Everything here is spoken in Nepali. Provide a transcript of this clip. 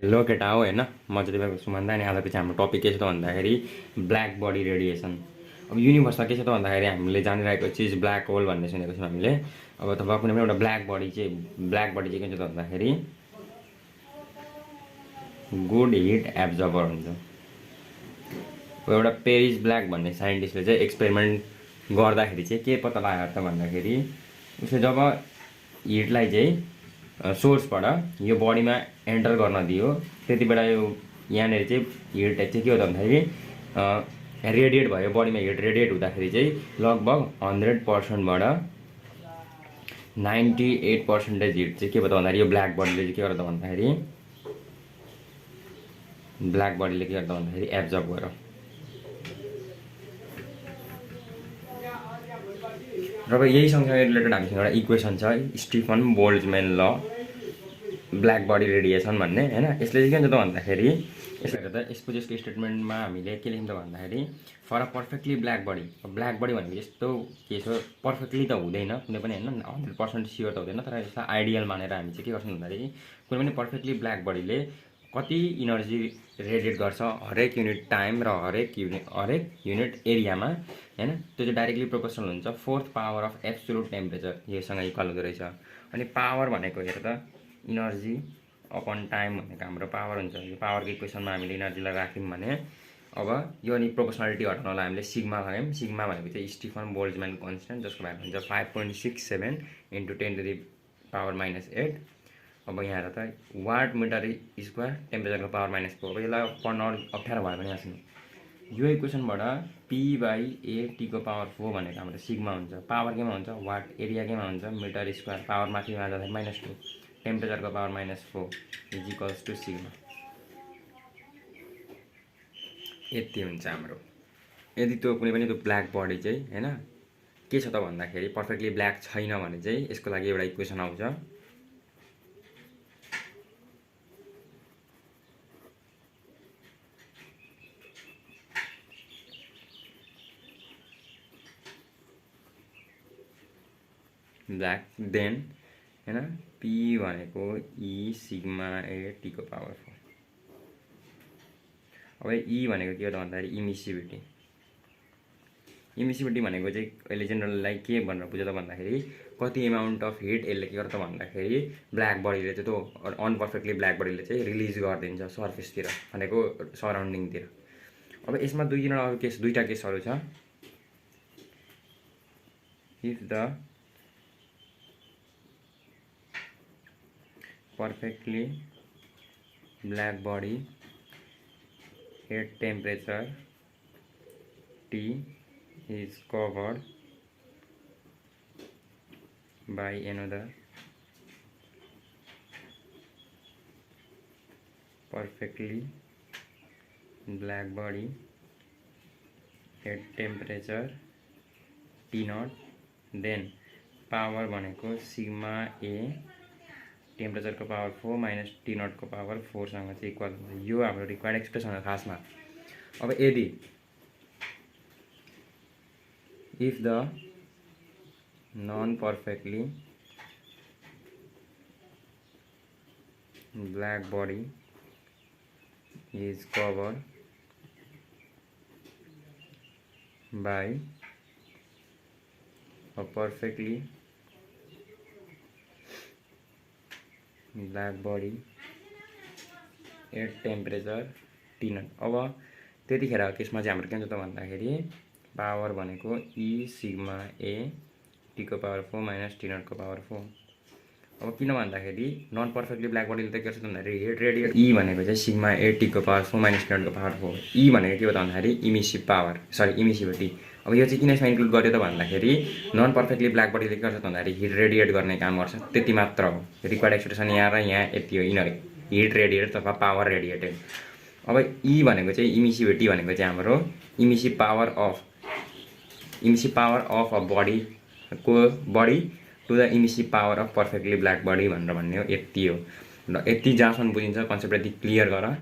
हेलो केटा हो होइन म चाहिँ तपाईँको सुमन्दा अनि आजको चाहिँ हाम्रो टपिक के छ त भन्दाखेरि ब्ल्याक बडी रेडिएसन। अब युनिभर्समा के छ त भन्दाखेरि हामीले जानिरहेको चिज ब्ल्याक होल भन्ने सुनेको छौँ हामीले। अब तपाईँ कुनै पनि एउटा ब्ल्याक बडी चाहिँ के छ त भन्दाखेरि गुड हिट एब्जर्बर हुन्छ। अब एउटा पेरिस ब्ल्याक भन्ने साइन्टिस्टले चाहिँ एक्सपेरिमेन्ट गर्दाखेरि चाहिँ के पत्ता लाग्यो त भन्दाखेरि उसले जब हिटलाई चाहिँ सोर्सबाट यो बडीमा एन्टर गर्न दियो त्यति बेला यो यहाँनिर चाहिँ हिट चाहिँ के हो त भन्दाखेरि रेडिएट भयो। बडीमा हिट रेडिएट हुँदाखेरि चाहिँ लगभग 100%बाट 98% हिट चाहिँ के भयो त भन्दाखेरि यो ब्ल्याक बडीले चाहिँ के गर्छ त भन्दाखेरि एब्जर्ब गर्यो। र यही सँगसँगै रिलेटेड हामीसँग एउटा इक्वेसन छ स्टिफन बोल्ट्जम्यान ल ब्ल्याक बडी रेडिएसन भन्ने होइन। यसले चाहिँ के हुन्छ त भन्दाखेरि यसले गर्दा यसको स्टेटमेन्टमा हामीले के लेख्छौँ त भन्दाखेरि for a perfectly black body भनेको यस्तो के छ पर्फेक्टली त हुँदैन कुनै पनि होइन 100% स्योर त हुँदैन तर यसलाई आइडियल मानेर हामी चाहिँ के गर्छौँ भन्दाखेरि कुनै पनि पर्फेक्टली ब्ल्याक बडीले कति इनर्जी रेडिएट गर्छ हरेक युनिट टाइम र हरेक युनिट एरियामा होइन त्यो चाहिँ डाइरेक्टली प्रोपोर्सनल हुन्छ 4th power of absolute temperature योसँग इक्वल हुँदो रहेछ। अनि पावर भनेको हेर त इनर्जी अपन टाइम भनेको हाम्रो पावर हुन्छ। यो पावरको इक्वेसनमा हामीले इनर्जीलाई राख्यौँ भने अब यो अनि प्रोपोर्सनालिटी हटाउनलाई हामीले सिग्मा लगायौँ। सिग्मा भनेको चाहिँ स्टिफन बोल्ट्जम्यान कन्सटेन्ट जसको भ्यालु हुन्छ 5.67 × 10⁻⁸। अब यहाँ हेर त वाट मिटर स्क्वायर टेम्परेचरको पावर -4। अब यसलाई पढ्न अप्ठ्यारो भयो भने यहाँ सुन्नु यो इक्वेसनबाट P/A को पावर 4 भनेको हाम्रो सिग्मा हुन्छ। पावर केमा हुन्छ वाट, एरिया केमा हुन्छ मिटर स्क्वायर, पावर माथिमा जाँदाखेरि -2, टेम्परेचरको पावर -4 = सिग्मा। यति हुन्छ हाम्रो। यदि त्यो कुनै पनि त्यो ब्ल्याक बडी चाहिँ होइन के छ त भन्दाखेरि पर्फेक्टली ब्ल्याक छैन भने चाहिँ यसको लागि एउटा इक्वेसन आउँछ ब्ल्याक देन होइन P भनेको E सिग्मा A T को पावर 4। अब E भनेको के हो त भन्दाखेरि इमिसिभिटी भनेको चाहिँ अहिले जेनरललाई के भनेर बुझ्छ त भन्दाखेरि कति एमाउन्ट अफ हिट यसले के गर्छ भन्दाखेरि ब्ल्याक बडीले चाहिँ त्यो अनपर्फेक्टली ब्ल्याक बडीले चाहिँ रिलिज गरिदिन्छ सर्फेसतिर भनेको सराउन्डिङतिर। अब यसमा दुईवटा केसहरू छ। If the perfectly black body at temperature T is covered by another perfectly black body at temperature T0 then power भनेको सिग्मा A टेम्परेचरको पावर 4 - T0 को पावर 4 सँग चाहिँ इक्वल हुन्छ। यो हाम्रो रिक्वायर्ड एक्सप्रेसन हो खासमा। अब यदि if the non perfectly black body is covered by a perfectly black body at temperature T0। अब त्यतिखेर केसमा चाहिँ हाम्रो के हुन्छ त भन्दाखेरि पावर भनेको E सिग्मा A T को पावर 4 - T0 को पावर 4। अब किन भन्दाखेरि नन पर्फेक्टली ब्ल्याक बडीले त के गर्छ त भन्दाखेरि हिट रेडिएट E भनेको चाहिँ सिग्मा A T को पावर 4 - T0 को पावर 4। E भनेको के हो त भन्दाखेरि इमिसिभिटी। अब यो चाहिँ किन यसमा इन्क्लुड गर्यो त भन्दाखेरि नन पर्फेक्टली ब्ल्याक बडीले के गर्छ त भन्दाखेरि हिट रेडिएट गर्ने काम गर्छ त्यति मात्र हो। रिक्वायर्ड एक्सप्रेसन यहाँ र यहाँ यति हो हिट रेडिएटेड अथवा पावर रेडिएटेड। अब E भनेको चाहिँ इमिसिभिटी भनेको चाहिँ हाम्रो emissive power of a body to the emissive power of perfectly black body भनेर भन्ने हो। यति हो र यति जहाँसम्म बुझिन्छ कन्सेप्ट यति क्लियर गर।